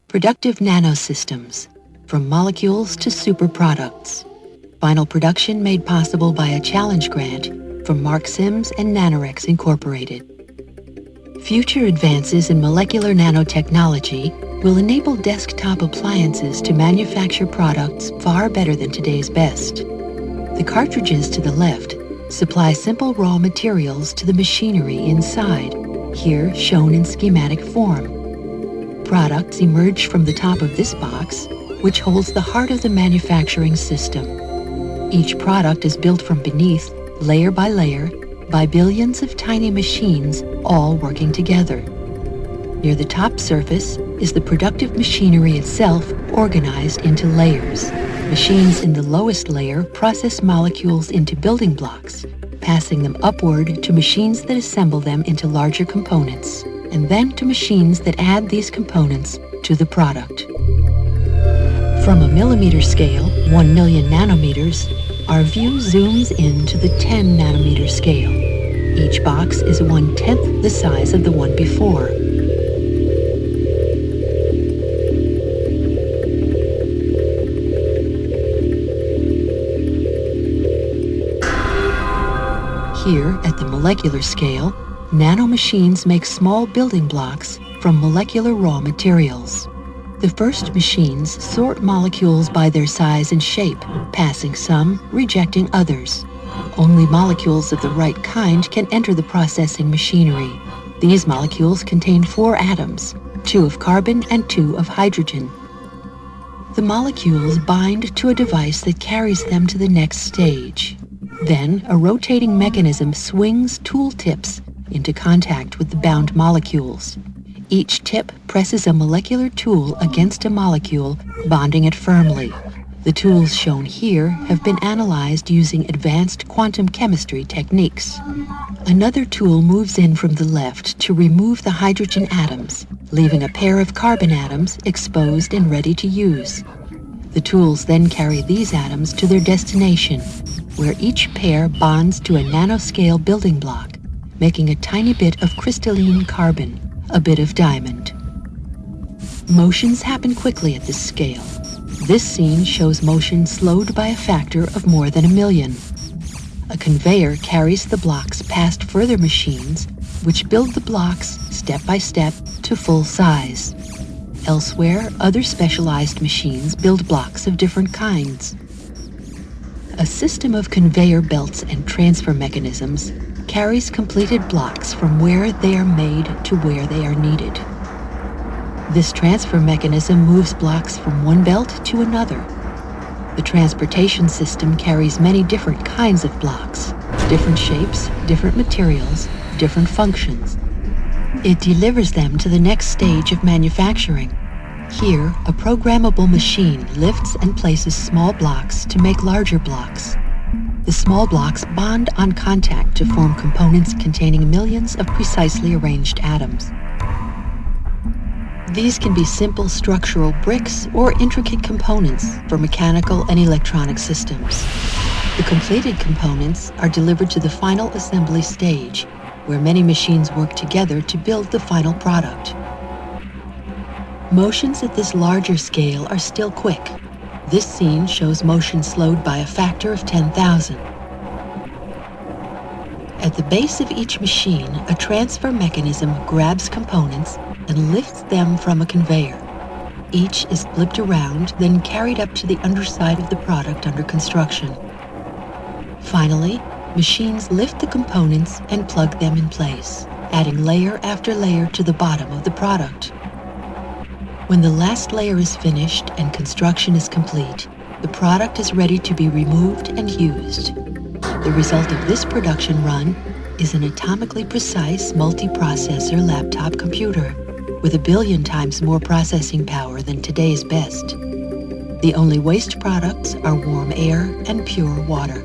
Productive nanosystems, from molecules to superproducts. Final production made possible by a challenge grant from Mark Sims and Nanorex Incorporated. Future advances in molecular nanotechnology will enable desktop appliances to manufacture products far better than today's best. The cartridges to the left supply simple raw materials to the machinery inside, here shown in schematic form. Products emerge from the top of this box, which holds the heart of the manufacturing system. Each product is built from beneath, layer by layer, by billions of tiny machines all working together. Near the top surface is the productive machinery itself organized into layers. Machines in the lowest layer process molecules into building blocks, passing them upward to machines that assemble them into larger components, and then to machines that add these components to the product. From a millimeter scale, 1 million nanometers, our view zooms in to the 10 nanometer scale. Each box is 1/10 the size of the one before. Here, at the molecular scale, nanomachines make small building blocks from molecular raw materials. The first machines sort molecules by their size and shape, passing some, rejecting others. Only molecules of the right kind can enter the processing machinery. These molecules contain 4 atoms, 2 of carbon and 2 of hydrogen. The molecules bind to a device that carries them to the next stage. Then, a rotating mechanism swings tool tips into contact with the bound molecules. Each tip presses a molecular tool against a molecule, bonding it firmly. The tools shown here have been analyzed using advanced quantum chemistry techniques. Another tool moves in from the left to remove the hydrogen atoms, leaving a pair of carbon atoms exposed and ready to use. The tools then carry these atoms to their destination, where each pair bonds to a nanoscale building block, making a tiny bit of crystalline carbon, a bit of diamond. Motions happen quickly at this scale. This scene shows motion slowed by a factor of more than 1,000,000. A conveyor carries the blocks past further machines, which build the blocks step by step to full size. Elsewhere, other specialized machines build blocks of different kinds. A system of conveyor belts and transfer mechanisms carries completed blocks from where they are made to where they are needed. This transfer mechanism moves blocks from one belt to another. The transportation system carries many different kinds of blocks, different shapes, different materials, different functions. It delivers them to the next stage of manufacturing. Here, a programmable machine lifts and places small blocks to make larger blocks. The small blocks bond on contact to form components containing millions of precisely arranged atoms. These can be simple structural bricks or intricate components for mechanical and electronic systems. The completed components are delivered to the final assembly stage, where many machines work together to build the final product. Motions at this larger scale are still quick. This scene shows motion slowed by a factor of 10,000. At the base of each machine, a transfer mechanism grabs components and lifts them from a conveyor. Each is flipped around, then carried up to the underside of the product under construction. Finally, machines lift the components and plug them in place, adding layer after layer to the bottom of the product. When the last layer is finished and construction is complete, the product is ready to be removed and used. The result of this production run is an atomically precise multiprocessor laptop computer with 1 billion times more processing power than today's best. The only waste products are warm air and pure water.